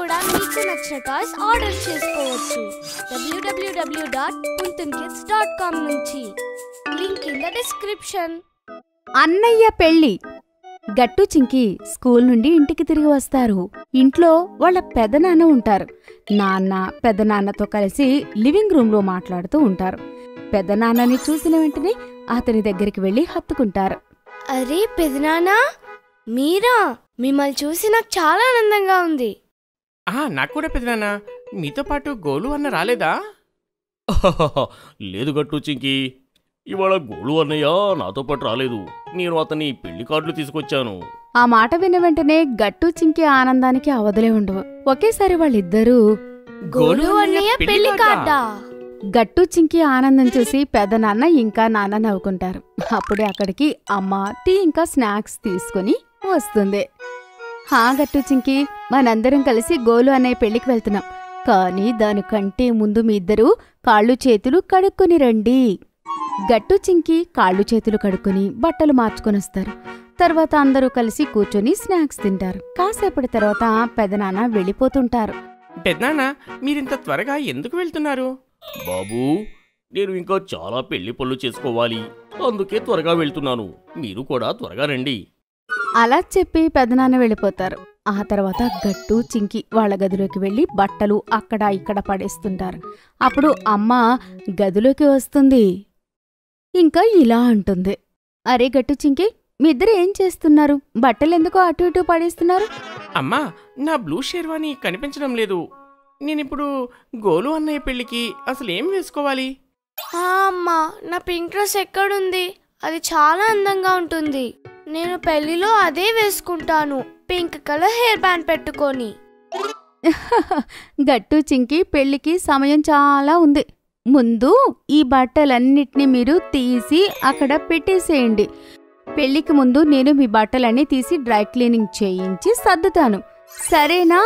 కూడా మీకు నచ్చిన టాయ్స్ ఆర్డర్ చేసుకోవచ్చు www.puntunkids.com నుంచి. Link in the description. అన్నయ్య పెళ్లి. గట్టు చింకి స్కూల్ నుండి ఇంటికి తిరిగి వస్తారు. ఇంట్లో వాళ్ళ పెదనాన్న ఉంటారు. నాన్న పెదనాన్నతో కలిసి లివింగ్ రూంలో మాట్లాడుతూ ఉంటారు. పెదనాన్నని చూసిన వెంటనే అతని దగ్గరికి వెళ్లి హత్తుకుంటారు. అరే పెదనానా, మీరా? మిమ్మల్ని చూసి నాకు చాలా ఆనందంగా ఉంది. నాకు కూడా పెదనాన్న. మీతో పాటు గోలు అన్న రాలేదా? లేదు గట్టు చింకి, ఇవాళ గోలు అన్నయ్య నాతో పాటు రాలేదు. నేను అతని పెళ్లి కార్డులు తీసుకొచ్చాను. ఆ మాట విన్న వెంటనే గట్టు చింకి ఆనందానికి అవధులే ఉండవు. ఒకేసారి వాళ్ళిద్దరూ గోలు అన్నయ్య పెళ్లి కార్డా? గట్టు చింకి ఆనందం చూసి పెదనాన్న ఇంకా నాన్న నవ్వుకుంటారు. అప్పుడే అక్కడికి అమ్మ టీ ఇంకా స్నాక్స్ తీసుకుని వస్తుంది. గట్టు చింకి, మనందరం కలిసి గోలు అన్నయ్య పెళ్లికి వెళ్తున్నాం. కానీ దానికంటే ముందు మీ ఇద్దరూ కాళ్ళు చేతులు కడుక్కొని రండి. గట్టు చింకి కాళ్ళు చేతులు కడుక్కొని బట్టలు మార్చుకొనొస్తారు. తర్వాత అందరూ కలిసి కూర్చొని స్నాక్స్ తింటారు. కాసేపటి తర్వాత పెదనాన్న వెళ్ళిపోతుంటారు. పెదనాన్న, మీరింత త్వరగా ఎందుకు వెళ్తున్నారు? బాబూ, నేను ఇంకా చాలా పెళ్లి పనులు చేసుకోవాలి, అందుకే త్వరగా వెళ్తున్నాను. మీరు కూడా త్వరగా రండి. అలా చెప్పి పెదనాన్న వెళ్ళిపోతారు. ఆ తర్వాత గట్టు చింకి వాళ్ళ గదిలోకి వెళ్లి బట్టలు అక్కడ ఇక్కడ పడేస్తుంటారు. అప్పుడు అమ్మ గదిలోకి వస్తుంది. ఇంకా ఇలా అంటుంది, అరే గట్టు చింకి, మీ ఇద్దరు ఏం చేస్తున్నారు? బట్టలెందుకో అటు ఇటు పడేస్తున్నారు? అమ్మా, నా బ్లూ షేర్వాణి కనిపించడం లేదు. నేనిప్పుడు గోలు అన్నయ్య పెళ్లికి అసలు ఏం వేసుకోవాలి? అమ్మా, నా పింక్ డ్రెస్ ఎక్కడుంది? అది చాలా అందంగా ఉంటుంది. నేను పెళ్లిలో అదే వేసుకుంటాను, పింక్ కలర్ హెయిర్ బ్యాండ్ పెట్టుకొని. గట్టు చింకి, పెళ్లికి సమయం చాలా ఉంది. ముందు ఈ బట్టలన్నిటినీ మీరు తీసి అక్కడ పెట్టేసేయండి. పెళ్లికి ముందు నేను మీ బట్టలన్నీ తీసి డ్రై క్లీనింగ్ చేయించి సర్దుతాను, సరేనా?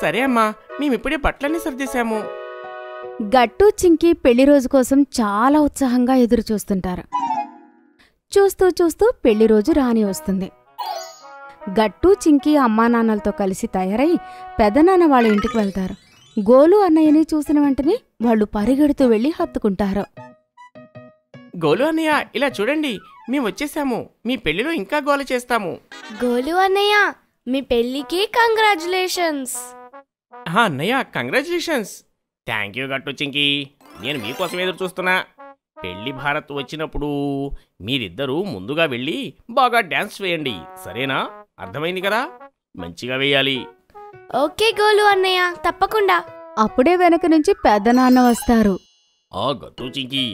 సరే అమ్మా, మేమిప్పుడే బట్టలన్నీ సర్దేశాము. గట్టు చింకి పెళ్లి రోజు కోసం చాలా ఉత్సాహంగా ఎదురు చూస్తుంటారు. చూస్తూ చూస్తూ పెళ్లి రోజు రాని వస్తుంది. గట్టు చింకి అమ్మానాన్నలతో కలిసి తయారై పెదనాన్న వాళ్ళ ఇంటికి వెళ్తారు. గోలు అన్నయ్యని చూసిన వెంటనే వాళ్ళు పరిగెడుతూ వెళ్లి హత్తుకుంటారు. గోలు అన్నయ్య, ఇలా చూడండి, మేము వచ్చేసాము. మీ పెళ్లిలో ఇంకా గోల చేస్తాము. గోలు అన్నయ్య, మీ పెళ్లికి కంగ్రాచులేషన్స్. అన్నయ్య, కంగ్రాచులేషన్స్. థ్యాంక్ యూ గట్టు చింకి, నేను మీకోసం ఎదురు చూస్తున్నా. పెళ్లి భారత్ వచ్చినప్పుడు మీరిద్దరూ ముందుగా వెళ్ళి బాగా డాన్స్ వేయండి, సరేనా? అర్థమైంది కదా? మంచిగా వేయాలి. ఓకే గోలు అన్నయ్య, తప్పకుండా. అప్పుడే వెనక నుంచి పెద్దనాన్న వస్తారు. గట్టు చింకి,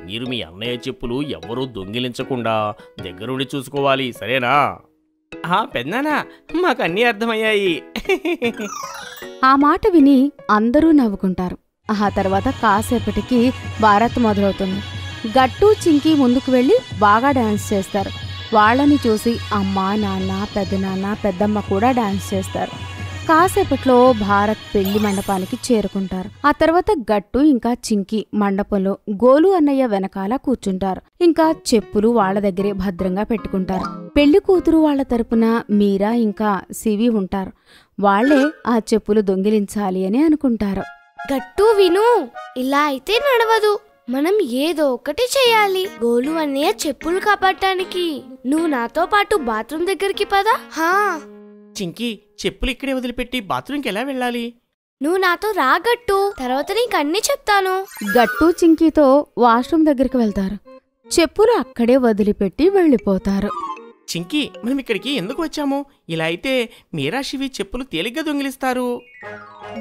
మీరు మీ అన్నయ్య చెప్పులు ఎవ్వరూ దొంగిలించకుండా దగ్గరుండి చూసుకోవాలి, సరేనా? పెద్దనాన్న, మాకన్నీ అర్థమయ్యాయి. ఆ మాట విని అందరూ నవ్వుకుంటారు. ఆ తర్వాత కాసేపటికి భారత్ మొదలవుతుంది. గట్టు చింకి ముందుకు వెళ్లి బాగా డాన్స్ చేస్తారు. వాళ్ళని చూసి అమ్మ, నాన్న, పెద్దనాన్న, పెద్దమ్మ కూడా డాన్స్ చేస్తారు. కాసేపట్లో భారత్ పెళ్లి మండపానికి చేరుకుంటారు. ఆ తర్వాత గట్టు ఇంకా చింకి మండపంలో గోలు అన్నయ్య వెనకాల కూర్చుంటారు. ఇంకా చెప్పులు వాళ్ళ దగ్గరే భద్రంగా పెట్టుకుంటారు. పెళ్లి కూతురు వాళ్ల తరపున మీరా ఇంకా సివి ఉంటారు. వాళ్లే ఆ చెప్పులు దొంగిలించాలి అని అనుకుంటారు. గట్టు విను, ఇలా అయితే నడవదు. మనం ఏదో ఒకటి చెయ్యాలి. గోలు అన్నయ్య చెప్పులు కాపాడటానికి నువ్వు నాతో పాటు బాత్రూమ్ దగ్గరికి పదా. చింకి, చెప్పులు ఇక్కడే వదిలిపెట్టి బాత్రూంకి ఎలా వెళ్ళాలి? నువ్వు నాతో రా గట్టు, తర్వాత నీకు అన్నీ చెప్తాను. గట్టు చింకితో వాష్రూమ్ దగ్గరికి వెళ్తారు. చెప్పులు అక్కడే వదిలిపెట్టి వెళ్ళిపోతారు. చింకి, మనం ఇక్కడికి ఎందుకు వచ్చాము? ఇలా అయితే మీరా శివి చెప్పులు తేలిగ్గా దొంగిలిస్తారు.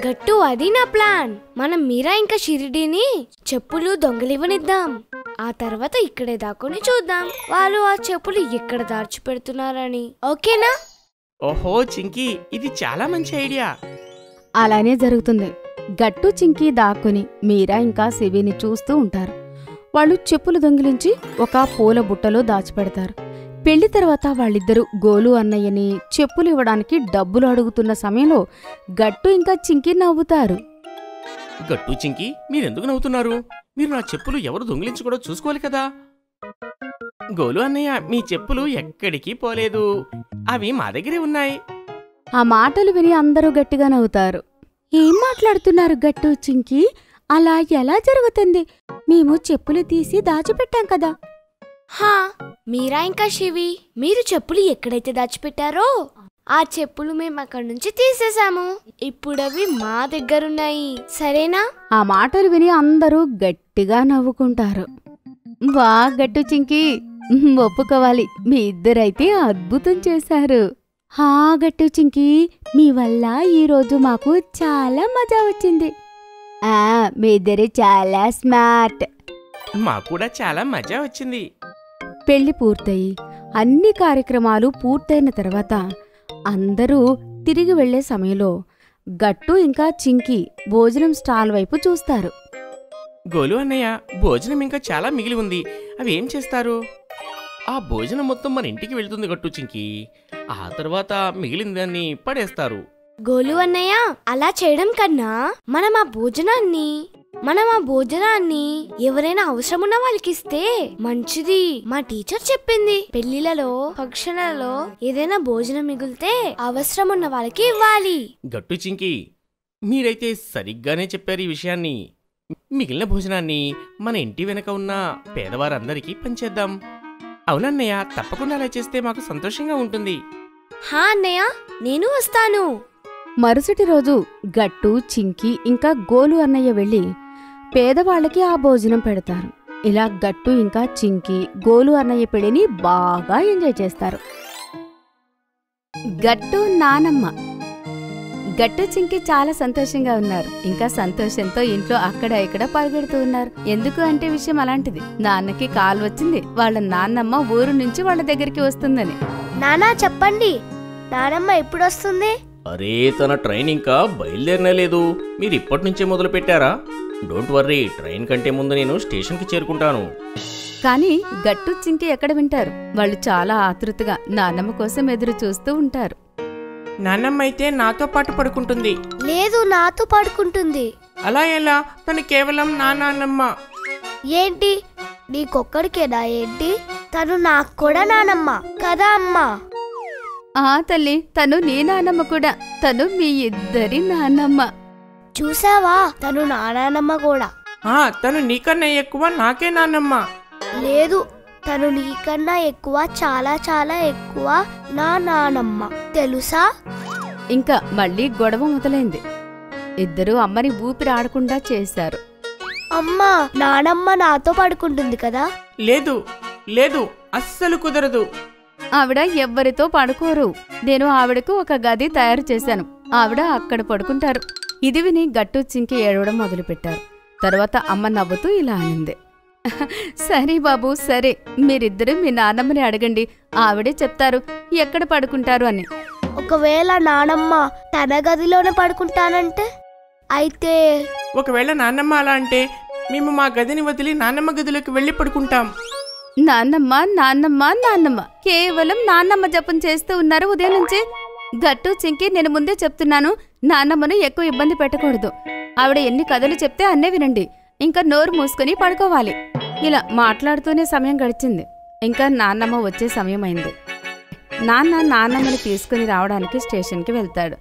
గట్టు, అది నా ప్లాన్. మనం మీరా ఇంకా షిరిడీని చెప్పులు దొంగలివ్వనిద్దాం. ఆ తర్వాత ఇక్కడే దాక్కుని చూద్దాం వాళ్ళు ఆ చెప్పులు ఎక్కడ దాచిపెడుతున్నారని. ఓకేనా? ఓహో చింకి, ఇది చాలా మంచి ఐడియా. అలానే జరుగుతుంది. గట్టు చింకి దాక్కుని మీరా ఇంకా శివిని చూస్తూ ఉంటారు. వాళ్ళు చెప్పులు దొంగిలించి ఒక పూల బుట్టలో దాచిపెడతారు. పెళ్లి తర్వాత వాళ్ళిద్దరూ గోలు అన్నయ్యని చెప్పులు ఇవ్వడానికి డబ్బులు అడుగుతున్న సమయంలో గట్టు ఇంకా చింకి నవ్వుతారు. గట్టు చింకి, మీరెందుకు నవ్వుతున్నారు? మీరు నా చెప్పులు ఎవరు దొంగిలించుకోవడం చూసుకోవాలి కదా. గోలు అన్నయ్య, మీ చెప్పులు ఎక్కడికి పోలేదు, అవి మా దగ్గరే ఉన్నాయి. ఆ మాటలు విని అందరూ గట్టిగా నవ్వుతారు. ఏం మాట్లాడుతున్నారు గట్టు చింకి? అలా ఎలా జరుగుతుంది? మేము చెప్పులు తీసి దాచిపెట్టాం కదా. హా, మీరా ఇంకా శివి, మీరు చెప్పులు ఎక్కడైతే దాచిపెట్టారో ఆ చెప్పులు మేము అక్కడి నుంచి తీసేశాము. ఇప్పుడవి మా దగ్గరున్నాయి, సరేనా? ఆ మాటలు విని అందరూ గట్టిగా నవ్వుకుంటారు. వా గట్టు చింకి, ఒప్పుకోవాలి, మీ ఇద్దరైతే అద్భుతం చేశారు. హా గట్టు చింకి, మీ వల్ల ఈరోజు మాకు చాలా మజా వచ్చింది. మీ ఇద్దరు చాలా స్మార్ట్. మాకు కూడా చాలా మజా వచ్చింది. పెళ్లి పూర్తయి అన్ని కార్యక్రమాలు పూర్తయిన తర్వాత అందరూ తిరిగి వెళ్లే సమయంలో గట్టు ఇంకా చింకి భోజనం స్టాల్ వైపు చూస్తారు. గోలు అన్నయ్య, భోజనం ఇంకా చాలా మిగిలి ఉంది. అవి ఏం చేస్తారు? ఆ భోజనం మొత్తం మన ఇంటికి వెళ్తుంది గట్టు చింకి. ఆ తర్వాత మిగిలిందాన్ని పడేస్తారు. గోలు అన్నయ్య, అలా చేయడం కన్నా మనం ఆ భోజనాన్ని ఎవరైనా అవసరమున్న వాళ్ళకి ఇస్తే మంచిది. మా టీచర్ చెప్పింది, పెళ్లిలలో ఫంక్షన్లలో ఏదైనా భోజనం మిగిలితే అవసరమున్న వాళ్ళకి ఇవ్వాలి. గట్టు చింకి, మీరైతే సరిగ్గానే చెప్పారు ఈ విషయాన్ని. మిగిలిన భోజనాన్ని మన ఇంటి వెనక ఉన్న పేదవారందరికీ పంచేద్దాం. అవునన్నయ్య, తప్పకుండా అలా చేస్తే మాకు సంతోషంగా ఉంటుంది. హా అన్నయ్య, నేను వస్తాను. మరుసటి రోజు గట్టు చింకి ఇంకా గోలు అన్నయ్య వెళ్లి పేదవాళ్లకి ఆ భోజనం పెడతారు. ఇలా గట్టు ఇంకా చింకి గోలు అన్నయ్య పెళ్లిని బాగా ఎంజాయ్ చేస్తారు. గట్టు నానమ్మ. గట్టు చింకి చాలా సంతోషంగా ఉన్నారు. ఇంకా సంతోషంతో ఇంట్లో అక్కడ ఇక్కడ పరిగెడుతూ ఉన్నారు. ఎందుకు అంటే విషయం అలాంటిది. నాన్నకి కాల్ వచ్చింది, వాళ్ళ నాన్నమ్మ ఊరు నుంచి వాళ్ళ దగ్గరికి వస్తుందని. నానా చెప్పండి, నానమ్మ ఎప్పుడు వస్తుంది? అరే, తన ట్రైన్ ఇంకా బయలుదేరనే లేదు. మీరు ఇప్పటి నుంచే మొదలు పెట్టారా? డోంట్ వర్రీ, ట్రైన్ కంటే ముందు నేను స్టేషన్కి చేరుకుంటాను. కానీ గట్టు చింకి ఎక్కడ వింటారు? వాళ్ళు చాలా ఆతృతగా నాన్నమ్మ కోసం ఎదురు చూస్తూ ఉంటారు. నాన్నమ్మ అయితే నాతో పాటు పడుకుంటుంది. లేదు, నాతో పడుకుంటుంది. అలా ఎలా? తను కేవలం నా నాన్నమ్మ. ఏంటి, నీకొక్కడికేనా ఏంటి? తను నాకు కూడా నానమ్మ కదా అమ్మా? తల్లి, తను నీ నానమ్మ కూడా. తను మీ ఇద్దరి నానమ్మ. చూసావా, తను నా నానమ్మ కూడా. తను నీకన్నా ఎక్కువ నాకే నాన్నమ్మ. లేదు, తను నీకన్నా ఎక్కువ, చాలా చాలా ఎక్కువ నా నానమ్మ, తెలుసా? ఇంకా మళ్ళీ గొడవ మొదలైంది. ఇద్దరూ అమ్మని ఊపిరాడకుండా చేశారు. అమ్మా, నానమ్మ నాతో పడుకుంటుంది కదా? లేదు లేదు, అస్సలు కుదరదు. ఆవిడ ఎవ్వరితో పడుకోరు. నేను ఆవిడకు ఒక గది తయారు చేశాను. ఆవిడ అక్కడ పడుకుంటారు. ఇది విని గట్టు చింకి ఏడవడం మొదలుపెట్టారు. తర్వాత అమ్మ నవ్వుతూ ఇలా అనింది, సరే బాబు, సరే, మీరిద్దరూ మీ నానమ్మని అడగండి. ఆవిడే చెప్తారు ఎక్కడ పడుకుంటారు అని. ఒకవేళ నానమ్మ తన గదిలోనే పడుకుంటానంటే? అయితే ఒకవేళ నాన్నమ్మ అలా అంటే మేము మా గదిని వదిలి నాన్నమ్మ గదిలోకి వెళ్ళి పడుకుంటాం. నాన్నమ్మ నాన్నమ్మ నాన్నమ్మ, కేవలం నాన్నమ్మ జపం చేస్తూ ఉన్నారు ఉదయం నుంచి. గట్టు చింకి, నేను ముందే చెప్తున్నాను, నాన్నమ్మను ఎక్కువ ఇబ్బంది పెట్టకూడదు. ఆవిడ ఎన్ని కథలు చెప్తే అన్నే వినండి. ఇంకా నోరు మూసుకుని పడుకోవాలి. ఇలా మాట్లాడుతూనే సమయం గడిచింది. ఇంకా నాన్నమ్మ వచ్చే సమయం అయింది. నాన్నమ్మని తీసుకుని రావడానికి స్టేషన్కి వెళ్తాడు.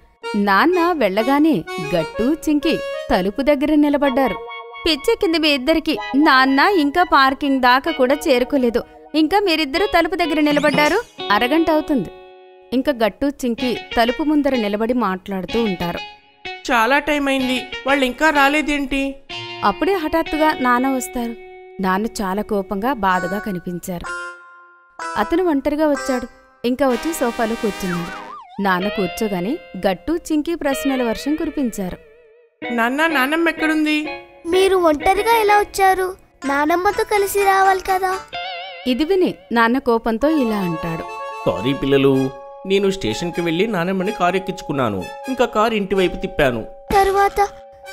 నాన్న వెళ్ళగానే గట్టు చింకి తలుపు దగ్గర నిలబడ్డారు. పిచ్చెక్కింది మీ ఇద్దరికి. నాన్న ఇంకా పార్కింగ్ దాకా కూడా చేరుకోలేదు. ఇంకా మీరిద్దరూ తలుపు దగ్గర నిలబడ్డారు. అరగంట అవుతుంది. ఇంకా గట్టు చింకి తలుపు ముందర నిలబడి మాట్లాడుతూ ఉంటారు. చాలా టైం అయింది, వాళ్ళు ఇంకా రాలేదేంటి? అప్పుడే హఠాత్తుగా నాన్న వస్తారు. నాన్న చాలా కోపంగా బాధగా కనిపించారు. అతను ఒంటరిగా వచ్చాడు. ఇంకా వచ్చి సోఫాలో కూర్చున్నాడు. నాన్న కూర్చోగానే గట్టు చింకి ప్రశ్నల వర్షం కురిపించారు. నాన్నమ్మ ఎక్కడుంది? మీరు ఒంటరిగా ఎలా వచ్చారు? నానమ్మతో కలిసి రావాలి కదా. ఇది విని నాన్న కోపంతో ఇలా అంటాడు, సారీ పిల్లలు, నేను స్టేషన్కి వెళ్ళి నానమ్మని కారు ఎక్కించుకున్నాను. ఇంకా కారు ఇంటి వైపు తిప్పాను.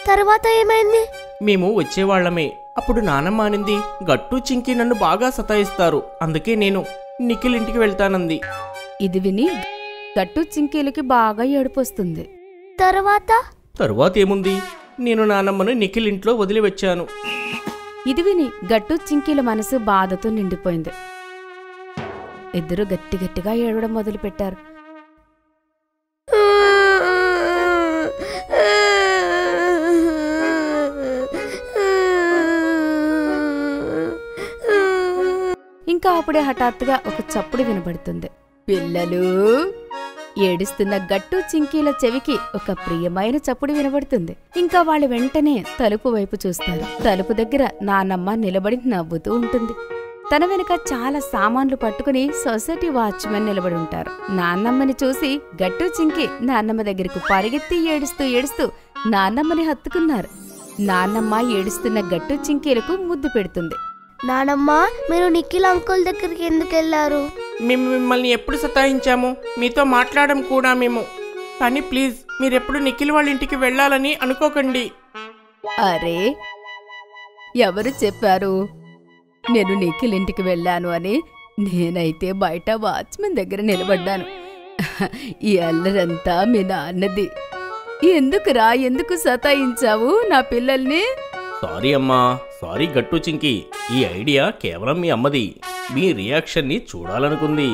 తర్వాత ఏమైంది? మేము వచ్చేవాళ్లమే. అప్పుడు నానమ్మ అనింది, గట్టు చింకి నన్ను బాగా సతాయిస్తారు, అందుకే నేను నిఖిల్ ఇంటికి వెళ్తానంది. ఇది విని గట్టు చింకీలకి బాగా ఏడుపొస్తుంది. తరువాత ఏముంది, నేను నానమ్మను నిఖిల్ ఇంట్లో వదిలి వచ్చాను. ఇది విని గట్టు చింకీల మనసు బాధతో నిండిపోయింది. ఇద్దరు గట్టిగట్టిగా ఏడవడం మొదలుపెట్టారు. ఇంకా అప్పుడే హఠాత్తుగా ఒక చప్పుడు వినబడుతుంది. పిల్లలు! ఏడుస్తున్న గట్టు చింకీల చెవికి ఒక ప్రియమైన చప్పుడు వినబడుతుంది. ఇంకా వాళ్ళు వెంటనే తలుపు వైపు చూస్తారు. తలుపు దగ్గర నాన్నమ్మ నిలబడి నవ్వుతూ ఉంటుంది. తన వెనుక చాలా సామాన్లు పట్టుకుని సొసైటీ వాచ్మెన్ నిలబడి ఉంటారు. నాన్నమ్మని చూసి గట్టు చింకి నాన్నమ్మ దగ్గరకు పరిగెత్తి ఏడుస్తూ ఏడుస్తూ నాన్నమ్మని హత్తుకున్నారు. నాన్నమ్మ ఏడుస్తున్న గట్టు చింకీలకు ముద్దు పెడుతుంది. నానమ్మ, మీరు నిఖిల్ అంకుల్ దగ్గరికి ఎందుకు వెళ్ళారు? మేము మిమ్మల్ని ఎప్పుడు సతాయించాము, మీతో మాట్లాడడం కూడా మేము. కానీ ప్లీజ్ మీరెప్పుడు నిఖిల్ వాళ్ళ ఇంటికి వెళ్ళాలని అనుకోకండి. అరే, ఎవరు చెప్పారు నేను నిఖిల్ ఇంటికి వెళ్ళాను అని? నేనైతే బయట వాచ్మెన్ దగ్గర నిలబడ్డాను. ఈ అల్లరంతా మీ నాన్నది. ఎందుకురా, ఎందుకు సతాయించావు నా పిల్లల్ని? సారీ అమ్మా, సారీ గట్టు చింకి. ఈ ఐడియా కేవలం మీ అమ్మది. మీ రియాక్షన్ని చూడాలనుకుంది.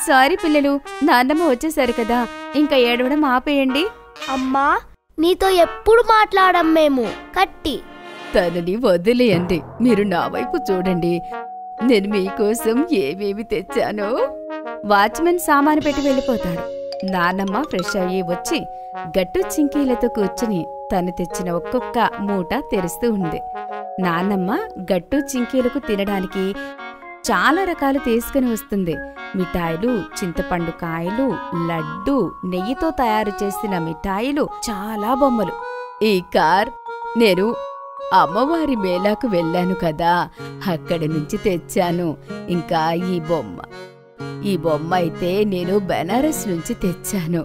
సారీ పిల్లలు, నాన్నమ్మ వచ్చేసారు కదా, ఇంకా ఏడవడం ఆపేయండి. అమ్మా, నీతో ఎప్పుడు మాట్లాడం మేము కట్టి. తనని వదిలేయండి. మీరు నా వైపు చూడండి, నేను మీకోసం ఏవేవి తెచ్చానో. వాచ్మెన్ సామాను పెట్టి వెళ్ళిపోతాడు. నాన్నమ్మ ఫ్రెష్ అయ్యి వచ్చి గట్టు చింకీలతో కూర్చుని తను తెచ్చిన ఒక్కొక్క మూట తెరుస్తూ ఉంది. నాన్నమ్మ గట్టు చింకీలకు తినడానికి చాలా రకాలు తీసుకుని వస్తుంది. మిఠాయిలు, చింతపండు కాయలు, లడ్డు, నెయ్యితో తయారు చేసిన మిఠాయిలు, చాలా బొమ్మలు. ఈ కార్ నేను అమ్మవారి మేళాకు వెళ్ళాను కదా, అక్కడి నుంచి తెచ్చాను. ఇంకా ఈ బొమ్మ అయితే నేను బెనారస్ నుంచి తెచ్చాను.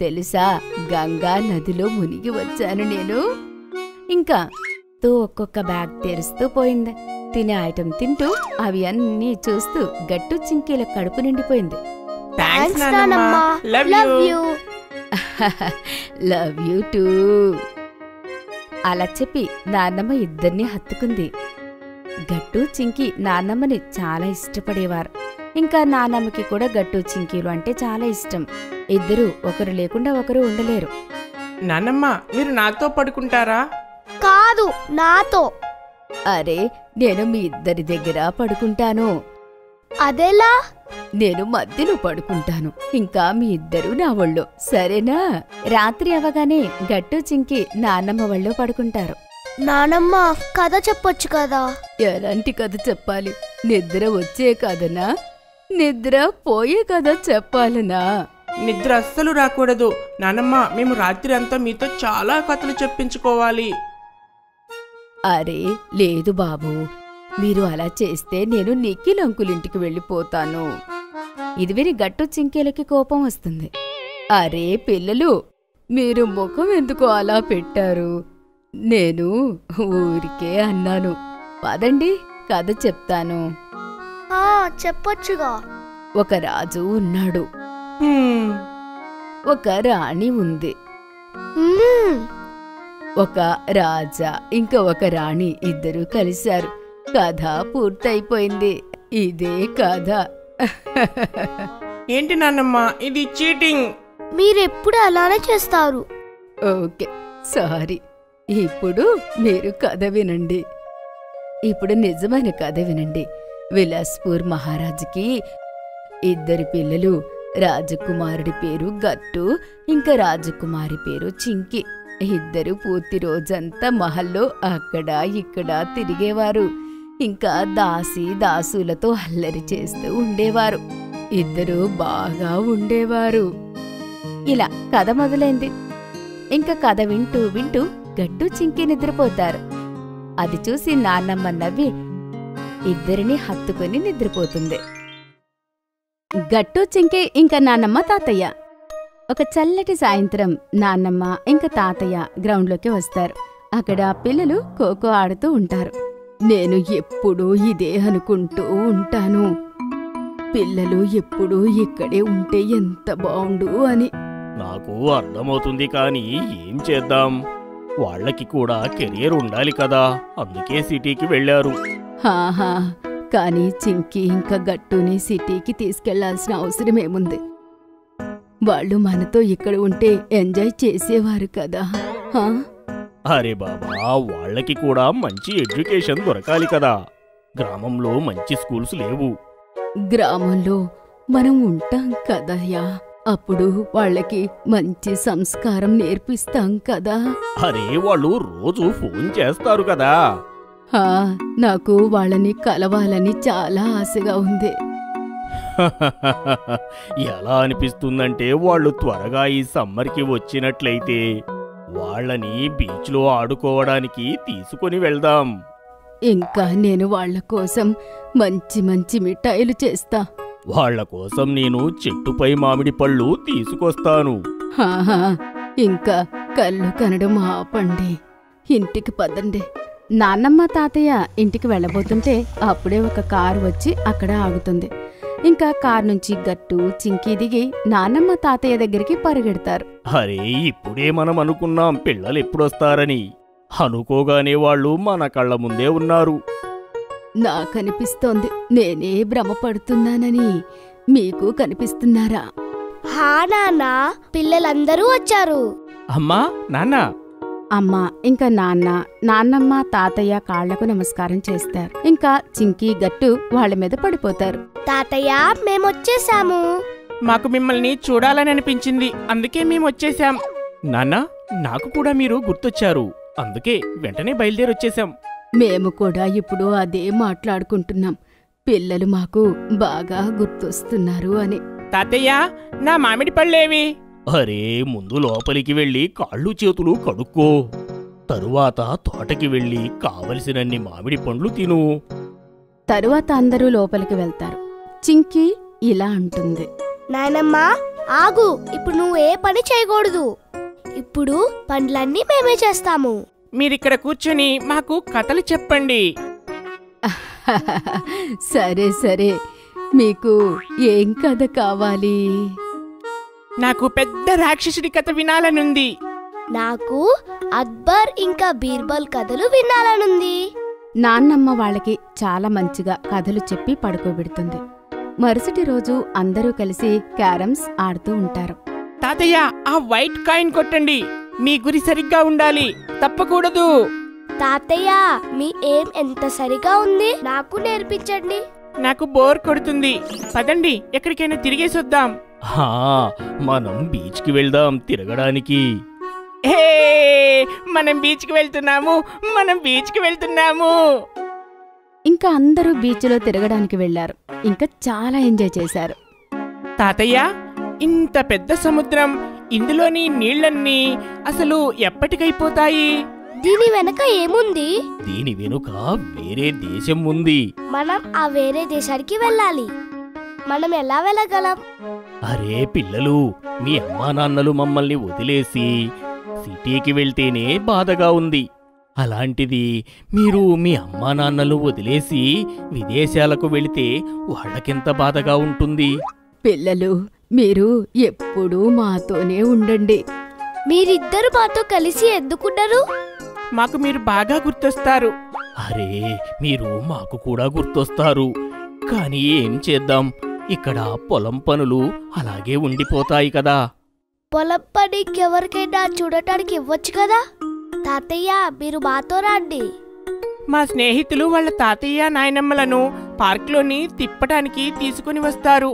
తెలుసా, గంగా నదిలో మునిగి వచ్చాను నేను. ఇంకా ఒక్కొక్క బ్యాగ్ తెరుస్తూ పోయింది. తినే ఐటెం తింటూ అవి అన్నీ చూస్తూ గట్టు చింకీల కడుపు నిండిపోయింది. Love you two. అలా చెప్పి నాన్నమ్మ ఇద్దరినీ హత్తుకుంది. గట్టు చింకి నాన్నమ్మని చాలా ఇష్టపడేవారు. ఇంకా నాన్నమ్మకి కూడా గట్టు చింకీలు అంటే చాలా ఇష్టం. ఇద్దరూ ఒకరు లేకుండా ఒకరు ఉండలేరు. నాన్నమ్మ, మీరు నాతో పడుకుంటారా? కాదు, నాతో. అరే, నేను మీ ఇద్దరి దగ్గర పడుకుంటాను. అదెలా? నేను మధ్యలో పడుకుంటాను. ఇంకా మీ ఇద్దరూ నా ఒళ్ళో, సరేనా? రాత్రి అవగానే గట్టు చింకి నాన్నమ్మ ఒళ్ళో పడుకుంటారు. నానమ్మ, కథ చెప్పొచ్చు కదా. ఎలాంటి కథ చెప్పాలి? నిద్ర వచ్చే కథనా, నిద్ర పోయే కథ చెప్పాలనా? నిద్ర అస్సలు రాకూడదు నానమ్మ. మేము రాత్రి అంతా మీతో చాలా కథలు చెప్పించుకోవాలి. అరే లేదు బాబు, మీరు అలా చేస్తే నేను నిఖిల్ అంకులింటికి వెళ్ళిపోతాను. ఇది విని గట్టు చింకేలకి కోపం వస్తుంది. అరే పిల్లలు, మీరు ముఖం ఎందుకు అలా పెట్టారు? నేను ఊరికే అన్నాను. పదండి, కథ చెప్తాను. చెప్పొచ్చుగా. ఒక రాజు ఉన్నాడు, ఒక రాణి ఉంది. ఒక రాజా ఇంకా ఒక రాణి ఇద్దరూ కలిశారు. కథ పూర్తయిపోయింది. ఇదే కథ. ఏంటి నాన్నమ్మ, ఇది చీటింగ్. మీరెప్పుడు అలానే చేస్తారు. Okay, sorry. ఇప్పుడు మీరు కథ వినండి. ఇప్పుడు నిజమైన కథ వినండి. విలాస్పూర్ మహారాజుకి ఇద్దరు పిల్లలు. రాజకుమారుడి పేరు గట్టు, ఇంకా రాజకుమారి పేరు చింకి. ఇద్దరు పూర్తి రోజంతా మహల్లో అక్కడ ఇక్కడ తిరిగేవారు. ఇంకా దాసీదాసులతో అల్లరి చేస్తూ ఉండేవారు. ఇద్దరు బాగా ఉండేవారు. ఇలా కథ మొదలైంది. ఇంకా కథ వింటూ వింటూ గట్టు చింకి నిద్రపోతారు. అది చూసి నాన్నమ్మ నవ్వి ఇద్దరిని హత్తుకుని నిద్రపోతుంది. గట్టు చింకి ఇంకా నాన్నమ్మ తాతయ్య. ఒక చల్లటి సాయంత్రం నాన్నమ్మ ఇంకా తాతయ్య గ్రౌండ్లోకి వస్తారు. అక్కడ పిల్లలు ఖోఖో ఆడుతూ ఉంటారు. నేను ఎప్పుడూ ఇదే అనుకుంటూ ఉంటాను, పిల్లలు ఎప్పుడూ ఇక్కడే ఉంటే ఎంత బావుండు అని. నాకు అర్థమవుతుంది, కానీ ఏం చేద్దాం? వాళ్ళకి కూడా కెరియర్ ఉండాలి కదా, అందుకే సిటీకి వెళ్ళారు. హాహా, కానీ చింకి ఇంకా గట్టుని సిటీకి తీసుకెళ్లాల్సిన అవసరమేముంది? వాళ్ళు మనతో ఇక్కడ ఉంటే ఎంజాయ్ చేసేవారు కదా. అరే బాబా, వాళ్ళకి కూడా మంచి ఎడ్యుకేషన్ దొరకాలి కదా. గ్రామంలో మంచి స్కూల్స్ లేవు. గ్రామంలో మనం ఉంటాం కదయ్యా, అప్పుడు వాళ్ళకి మంచి సంస్కారం నేర్పిస్తాం కదా. అరే వాళ్ళు రోజు ఫోన్ చేస్తారు కదా. నాకు వాళ్ళని కలవాలని చాలా ఆశగా ఉంది. ఎలా అనిపిస్తుందంటే వాళ్ళు త్వరగా ఈ సమ్మర్కి వచ్చినట్లయితే వాళ్ళని బీచ్లో ఆడుకోవడానికి తీసుకొని వెళ్దాం. ఇంకా నేను వాళ్ళ కోసం మంచి మంచి మిఠాయిలు చేస్తా. వాళ్ళ కోసం నేను చెట్టుపై మామిడి పళ్ళు తీసుకొస్తాను. ఇంకా కళ్ళు కనడం ఆపండి, ఇంటికి పదండి. నాన్నమ్మ తాతయ్య ఇంటికి వెళ్ళబోతుంటే అప్పుడే ఒక కారు వచ్చి అక్కడ ఆగుతుంది. ఇంకా కారు నుంచి గట్టు చింకీ దిగి నాన్నమ్మ తాతయ్య దగ్గరికి పరిగెడతారు. అరే ఇప్పుడే మనం అనుకున్నాం పిల్లలు ఎప్పుడొస్తారని, అనుకోగానే వాళ్ళు మన కళ్ళ ముందే ఉన్నారు. నాకనిపిస్తోంది నేనే భ్రమపడుతున్నానని. మీకు కనిపిస్తున్నారా? హా నాన్న, పిల్లలందరూ వచ్చారు. అమ్మా నాన్న. అమ్మ ఇంకా నాన్నమ్మ తాతయ్య కాళ్లకు నమస్కారం చేస్తారు. ఇంకా చింకీ గట్టు వాళ్ళ మీద పడిపోతారు. తాతయ్య మేమొచ్చేసాము. మాకు మిమ్మల్ని చూడాలని అనిపించింది, అందుకే మేమొచ్చేసాం. నాన్న నాకు కూడా మీరు గుర్తొచ్చారు, అందుకే వెంటనే బయలుదేరొచ్చేసాం. మేము కూడా ఇప్పుడు అదే మాట్లాడుకుంటున్నాం, పిల్లలు మాకు బాగా గుర్తొస్తున్నారు అని. తాతయ్య నా మామిడి పళ్ళేవి? అరే ముందు లోపలికి వెళ్ళి కాళ్ళు చేతులు కడుక్కో, తరువాత తోటకి వెళ్ళి కావలసినన్ని మామిడి పండ్లు తిను. తరువాత అందరూ లోపలికి వెళ్తారు. చింకీ ఇలా అంటుంది, నాయనమ్మ ఆగు, ఇప్పుడు నువ్వు ఏ పని చేయకూడదు. ఇప్పుడు పండ్లన్నీ మేమే చేస్తాము. మీరిక్కడ కూర్చొని మాకు కథలు చెప్పండి. సరే సరే, మీకు ఏం కథ కావాలి? నాకు పెద్ద రాక్షసుడి కథ వినాలనుంది. నాకు అక్బర్ ఇంకా బీర్బల్ కథలు వినాలనుంది. నాన్నమ్మ వాళ్ళకి చాలా మంచిగా కథలు చెప్పి పడుకోబెడుతుంది. మరుసటి రోజు అందరూ కలిసి క్యారమ్స్ ఆడుతూ ఉంటారు. తాతయ్య ఆ వైట్ కాయిన్ కొట్టండి, మీ గురి సరిగ్గా ఉండాలి, తప్పకూడదు. తాతయ్య మీ ఏం ఎంత సరిగా ఉంది, నాకు నేర్పించండి. నాకు బోర్ కొడుతుంది, పదండి ఎక్కడికైనా తిరిగేసొద్దాం. మనం బీచ్కి వెళ్దాం తిరగడానికి. మనం బీచ్కి వెళ్తున్నాము. ఇంకా అందరూ బీచ్లో తిరగడానికి వెళ్లారు. ఇంకా చాలా ఎంజాయ్ చేశారు. తాతయ్య ఇంత పెద్ద సముద్రం, ఇందులోని నీళ్లన్నీ అసలు ఎప్పటికైపోతాయి? దీని వెనక ఏముంది? దీని వెనుక వేరే దేశం ఉంది. మనం ఆ వేరే దేశానికి వెళ్ళాలి. మనం ఎలా వెళ్ళగలం? అరే పిల్లలు, మీ అమ్మా నాన్నలు మమ్మల్ని వదిలేసి సిటీకి వెళ్తేనే బాధగా ఉంది. అలాంటిది మీరు మీ అమ్మా నాన్నలు వదిలేసి విదేశాలకు వెళితే వాళ్ళకెంత బాధగా ఉంటుంది. పిల్లలు, మీరు ఎప్పుడూ మాతోనే ఉండండి. మీరిద్దరు మాతో కలిసి ఎందుకున్నారు? మాకు మీరు బాగా గుర్తొస్తారు. అరే మీరు మాకు కూడా గుర్తొస్తారు, కానీ ఏం చేద్దాం, ఇక్కడ పొలం పనులు అలాగే ఉండిపోతాయి కదా. పొలం పనికి ఎవరికైనా చూడటానికి ఇవ్వచ్చు కదా. తాతయ్య మీరు మాతో రండి. మా స్నేహితులు వాళ్ళ తాతయ్య నాయనమ్మలను పార్క్లోని తిప్పటానికి తీసుకుని వస్తారు.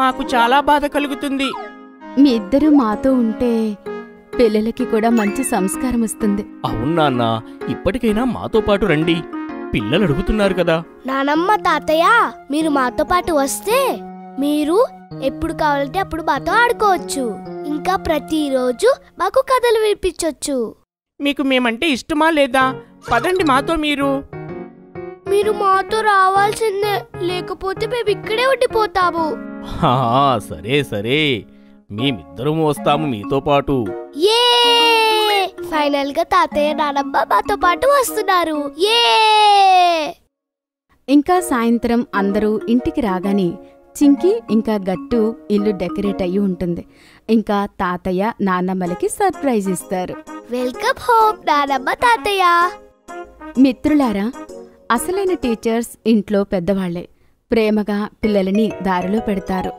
మాకు చాలా బాధ కలుగుతుంది. మీ ఇద్దరు మాతో ఉంటే పిల్లలకి కూడా మంచి సంస్కారం వస్తుంది. అవునా, ఇప్పటికైనా మాతో పాటు రండి, పిల్లలు అడుగుతున్నారు కదా. నానమ్మ తాతయ్య మీరు మాతో పాటు వస్తే మీరు ఎప్పుడు కావాలంటే అప్పుడు మాతో ఆడుకోవచ్చు. ఇంకా ప్రతిరోజు మాకు కథలు వినిపించొచ్చు. మీకు మేమంటే ఇష్టమా లేదా? పదండి మాతో. మీరు మాతో రావాల్సిందే, లేకపోతే మేము ఇక్కడే ఉండిపోతాము. సరే సరే, మేమిద్దరం వస్తాము మీతో పాటు. ఫైనల్ గా తాతయ్య నానమ్మ మాతో పాటు వస్తున్నారు. ఇంకా సాయంత్రం అందరూ ఇంటికి రాగానే చింకీ ఇంకా గట్టు ఇల్లు డెకరేట్ అయ్యి ఉంటుంది. ఇంకా తాతయ్య నాన్నమ్మలకి సర్ప్రైజ్ ఇస్తారు. వెల్కమ్ హోమ్ నానమ్మ తాతయ్య. మిత్రులారా, అసలైన టీచర్స్ ఇంట్లో పెద్దవాళ్లే. ప్రేమగా పిల్లలని దారిలో పెడతారు.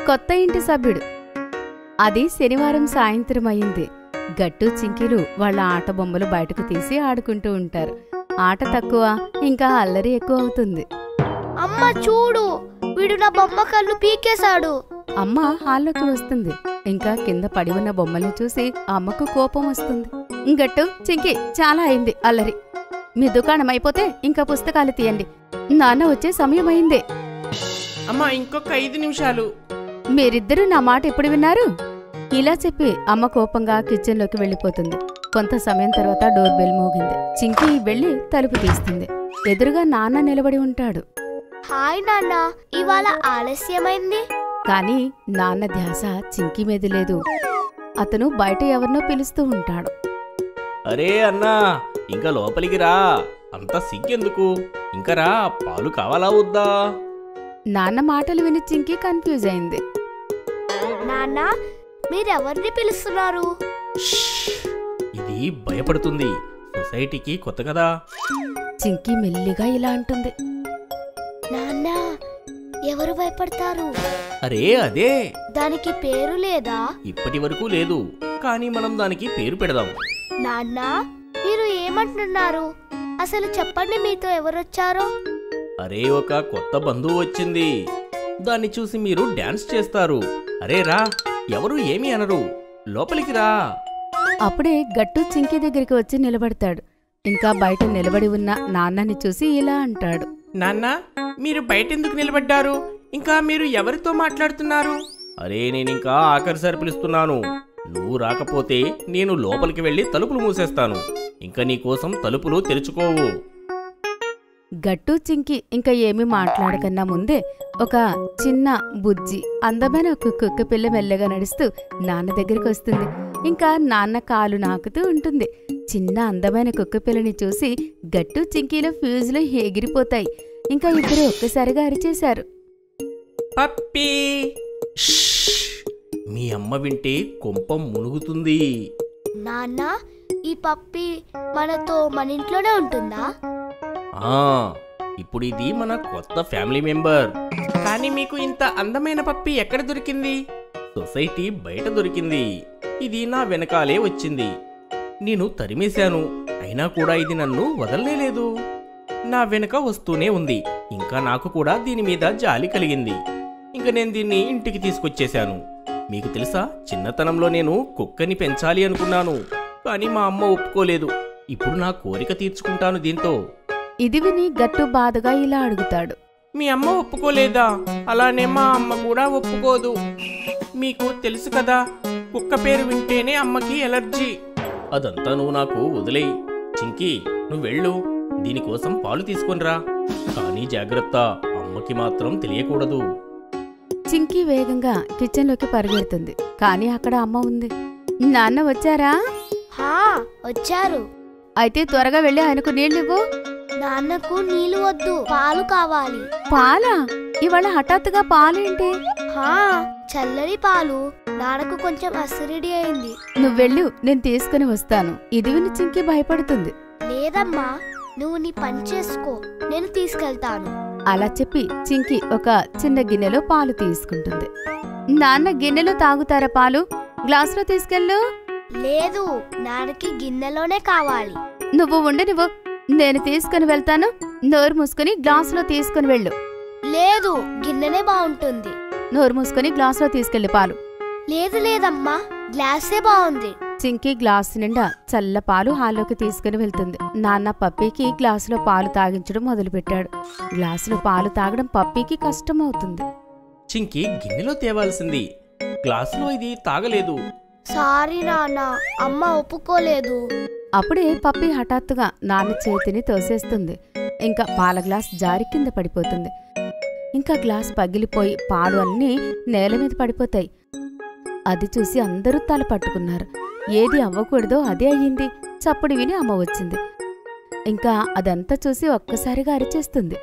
కొత్త ఇంటి సభ్యుడు. అది శనివారం సాయంత్రం అయింది. గట్టు చింకీలు వాళ్ళ ఆట బొమ్మలు బయటకు తీసి ఆడుకుంటూ ఉంటారు. ఆట తక్కువ, ఇంకా అల్లరి ఎక్కువ అవుతుంది. అమ్మ చూడు, వీడు నా బొమ్మ కళ్ళు పీకేశాడు. అమ్మ హాల్లోకి వస్తుంది. ఇంకా కింద పడి ఉన్న బొమ్మల్ని చూసి అమ్మకు కోపం వస్తుంది. గట్టు, చింకి, చాలా అయింది అల్లరి. మీ దుకాణం అయిపోతే ఇంకా పుస్తకాలు తీయండి. నాన్న వచ్చే సమయం అయింది. అమ్మా, ఇంకొక 5 నిమిషాలు. మీరిద్దరూ నా మాట ఎప్పుడు విన్నారు? ఇలా చెప్పి అమ్మ కోపంగా కిచెన్లోకి వెళ్ళిపోతుంది. కొంత సమయం తర్వాత డోర్ బెల్ మోగింది. చింకి వెళ్లి తలుపు తీస్తుంది. ఎదురుగా నాన్న నిలబడి ఉంటాడు. హాయ్ నాన్న, ఇవాళ ఆలస్యమైంది. కాని నాన్న ధ్యాస చింకి మీద లేదు. అతను బయట ఎవరినో పిలుస్తూ ఉంటాడు. అరే అన్నా, ఇంకా లోపలికి రా. అంత సిగ్గెందుకు? ఇంకా రా, పాలు కావాలా వద్దా? నాన్న మాటలు విని చింకి కన్ఫ్యూజ్ అయింది. నాన్న, మీరెవరిని పిలుస్తున్నారు? ఇది భయపడుతుంది. సొసైటీకి కొత్త కదా. చింకి మెల్లిగా ఇలా అంటుంది. నాన్న, ఎవరు భయపడతారు? అరే అదే, దానికి పేరు లేదా? ఇప్పటి వరకు లేదు, కానీ మనం దానికి పేరు పెడదాం. నాన్న, మీరు ఏమంటున్నారు? అసలు చెప్పండి, మీతో ఎవరొచ్చారో? అరే, ఒక కొత్త బంధువు వచ్చింది. దాన్ని చూసి మీరు డాన్స్ చేస్తారు. అరే రా, ఎవరు ఏమీ అనరు. లోపలికి రా. అప్పుడే గట్టు చింకి దగ్గరికి వచ్చి నిలబడతాడు. ఇంకా బయట నిలబడి ఉన్న నాన్నని చూసి ఇలా అంటాడు. నాన్న, మీరు బయటెందుకు నిలబడ్డారు? ఇంకా మీరు ఎవరితో మాట్లాడుతున్నారు? అరే, నేనింకా ఆఖరిసారి పిలుస్తున్నాను. నువ్వు రాకపోతే నేను లోపలికి వెళ్ళి తలుపులు మూసేస్తాను. ఇంకా నీకోసం తలుపులు తెరుచుకోవు. గట్టు చింకి ఇంకా ఏమీ మాట్లాడకన్నా ముందే ఒక చిన్న బుజ్జి అందమైన ఒక కుక్క పిల్ల మెల్లగా నడుస్తూ నాన్న దగ్గరికి వస్తుంది. ఇంకా నాన్న కాలు నాకుతూ ఉంటుంది. చిన్న అందమైన కుక్క పిల్లని చూసి గట్టు చింకీలో ఫ్యూజులు ఎగిరిపోతాయి. ఇంకా ఇద్దరు ఒక్కసారిగా అరిచేశారు. పప్పీ! మీ అమ్మ వింటే కొంప మునుగుతుంది. నాన్న, ఈ పప్పి మన ఇంట్లోనే ఉంటుందా? ఇప్పుడు ఇది మన కొత్త ఫ్యామిలీ మెంబర్. కానీ మీకు ఇంత అందమైన పప్పి ఎక్కడ దొరికింది? సొసైటీ బయట దొరికింది. ఇది నా వెనకాలే వచ్చింది. నేను తరిమేశాను, అయినా కూడా ఇది నన్ను వదలనేలేదు. నా వెనుక వస్తూనే ఉంది. ఇంకా నాకు కూడా దీని మీద జాలి కలిగింది. ఇంక నేను దీన్ని ఇంటికి తీసుకొచ్చేశాను. మీకు తెలుసా, చిన్నతనంలో నేను కుక్కని పెంచాలి అనుకున్నాను, కానీ మా అమ్మ ఒప్పుకోలేదు. ఇప్పుడు నా కోరిక తీర్చుకుంటాను దీంతో. ఇది విని గట్టు బాధగా ఇలా అడుగుతాడు. మీ అమ్మ ఒప్పుకోలేదా? అలానే మా అమ్మ కూడా ఒప్పుకోదు. మీకు తెలుసు కదా, కుక్క పేరు వింటేనే అమ్మకి ఎలర్జీ. అదంతా నువ్వు నాకు వదిలేయి. చింకీ, నువ్వు వెళ్ళు. దీనికోసం పాలు తీసుకొనిరా. కానీ జాగ్రత్త, అమ్మకి మాత్రం తెలియకూడదు. చింకీ వేగంగా కిచెన్లోకి పరిగెడుతుంది. కానీ అక్కడ అమ్మ ఉంది. నాన్న వచ్చారా? వచ్చారు. అయితే త్వరగా వెళ్ళి ఆయనకు నీళ్ళివ్వు. నాన్నకు నీళ్లు వద్దు, పాలు కావాలి. పాలా? ఇవాళ హఠాత్తుగా పాలేంటి? చల్లని పాలు. నాన్నకు కొంచెం అసిడిటీ అయింది. నువ్వెళ్ళు, నేను తీసుకుని వస్తాను. ఇది విని చింకీ భయపడుతుంది. లేదమ్మా, నువ్వు నీ పని చేసుకో, నేను తీసుకెళ్తాను. అలా చెప్పి చింకీ ఒక చిన్న గిన్నెలో పాలు తీసుకుంటుంది. నాన్న గిన్నెలో తాగుతారా పాలు? గ్లాసులో తీసుకెళ్ళు. లేదు, నాన్నకి గిన్నెలోనే కావాలి. నువ్వు ఉండనివ్వు, నేను తీసుకుని వెళ్తాను. నోరు మూసుకుని గ్లాసులో తీసుకుని వెళ్ళు. లేదు, గిన్నెనే బాగుంటుంది. నోరు మూసుకుని గ్లాసులో తీసుకెళ్లి పాలు. లేదు లేదమ్మా, గ్లాసే బాగుంది. చింకీ గ్లాసు నిండా చల్ల పాలు హాల్లోకి తీసుకుని వెళ్తుంది. నాన్న పప్పీకి గ్లాసులో పాలు తాగించడం మొదలుపెట్టాడు. గ్లాసులో పాలు తాగడం పప్పీకి కష్టమవుతుంది. చింకీ గిన్నెలో తేవాల్సింది, గ్లాసులో ఇది తాగలేదు. సారీ నాన్న, అమ్మ ఒప్పుకోలేదు. అప్పుడే పప్పీ హఠాత్తుగా నాన్న చేతిని తోసేస్తుంది. ఇంకా పాల గ్లాస్ జారి కింద పడిపోతుంది. ఇంకా గ్లాస్ పగిలిపోయి పాలు అన్నీ నేల మీద పడిపోతాయి. అది చూసి అందరూ తల పట్టుకున్నారు. ఏది అవ్వకూడదో అదే అయ్యింది. చప్పుడు విని అమ్మ వచ్చింది. ఇంకా అదంతా చూసి ఒక్కసారిగా అరిచేస్తుంది.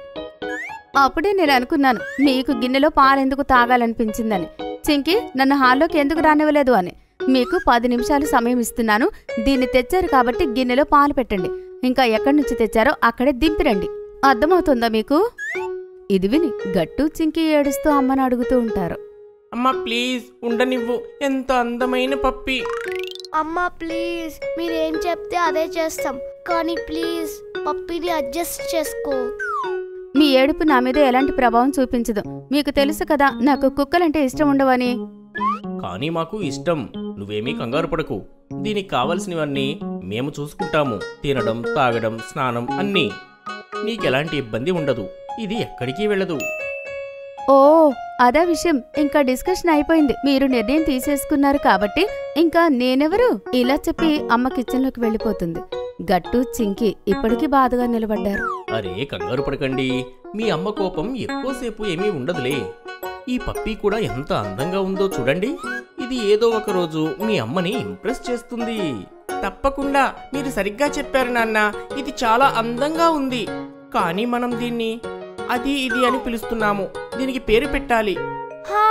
అప్పుడే నేను అనుకున్నాను, మీకు గిన్నెలో పాలెందుకు తాగాలనిపించిందని. చింకీ నన్ను హాల్లోకి ఎందుకు రానివ్వలేదు అని. మీకు 10 నిమిషాలు సమయం ఇస్తున్నాను. దీన్ని తెచ్చారు కాబట్టి గిన్నెలో పాలు పెట్టండి. ఇంకా ఎక్కడి నుంచి తెచ్చారో అక్కడే దింపిరండి. అర్థమవుతుందా మీకు? ఇది విని గట్టు చింకీ ఏడుస్తూ అమ్మను అడుగుతూ ఉంటారు. అమ్మా ప్లీజ్ ఉండనివ్వు, ఎంత అందమైన పప్పి. అమ్మా ప్లీజ్, మీరేం చెప్తే అదే చేస్తాం. కానీ ప్లీజ్ పప్పిని అడ్జస్ట్ చేసుకో. మీ ఏడుపు నా మీద ఎలాంటి ప్రభావం చూపించదు. మీకు తెలుసు కదా నాకు కుక్కలంటే ఇష్టం ఉండవని. కానీ మాకు ఇష్టం. నువ్వేమీ కంగారు పడకు. దీనికి కావలసినవన్నీ మేము చూసుకుంటాము. తినడం, తాగడం, స్నానం అన్నీ. నీకెలాంటి ఇబ్బంది ఉండదు. ఇది ఎక్కడికి వెళ్ళదు. ఓ అదే విషయం. ఇంకా డిస్కషన్ అయిపోయింది. మీరు నిర్ణయం తీసేసుకున్నారు కాబట్టి ఇంకా నేనెవరు? ఇలా చెప్పి అమ్మ కిచెన్లోకి వెళ్ళిపోతుంది. గట్టు చింకి ఇప్పటికీ బాధగా నిలబడ్డారు. అరే కంగారు పడకండి. మీ అమ్మ కోపం ఎక్కువసేపు ఏమీ ఉండదులే. ఈ పప్పీ కూడా ఎంత అందంగా ఉందో చూడండి. ఇది ఏదో ఒక రోజు మీ అమ్మని ఇంప్రెస్ చేస్తుంది. తప్పకుండా మీరు సరిగ్గా చెప్పారు నాన్న. ఇది చాలా అందంగా ఉంది. కానీ మనం దీన్ని అది ఇది అని పిలుస్తున్నాము. దీనికి పేరు పెట్టాలి. హా,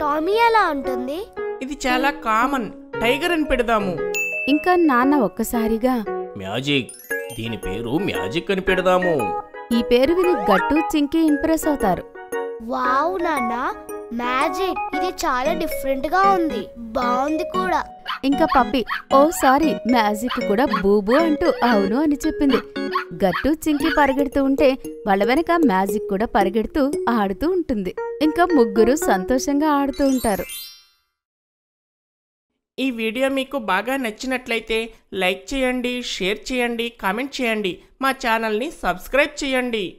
టామీ ఎలా ఉంటుంది? ఇది చాలా కామన్. టైగర్ అని పెడదాము. ఇంకా నాన్న ఒక్కసారిగా మ్యాజిక్. దీని పేరు మ్యాజిక్ అని పెడదాము. ఈ పేరు విని గట్టు చింకి ఇంప్రెస్ అవుతారు. వావ్ నాన్న, మ్యాజిక్. ఇది చాలా డిఫరెంట్ గా ఉంది. బాగుంది కూడా. ఇంకా పప్పి ఓ సారీ మ్యాజిక్ కూడా బూబు అంటూ అవును అని చెప్పింది. గట్టు చింకి పరిగెడుతూ ఉంటే వాళ్ళ వెనక మ్యాజిక్ కూడా పరిగెడుతూ ఆడుతూ ఉంటుంది. ఇంకా ముగ్గురు సంతోషంగా ఆడుతూ ఉంటారు. ఈ వీడియో మీకు బాగా నచ్చినట్లయితే లైక్ చేయండి, షేర్ చేయండి, కామెంట్ చేయండి. మా ఛానల్ని సబ్స్క్రైబ్ చేయండి.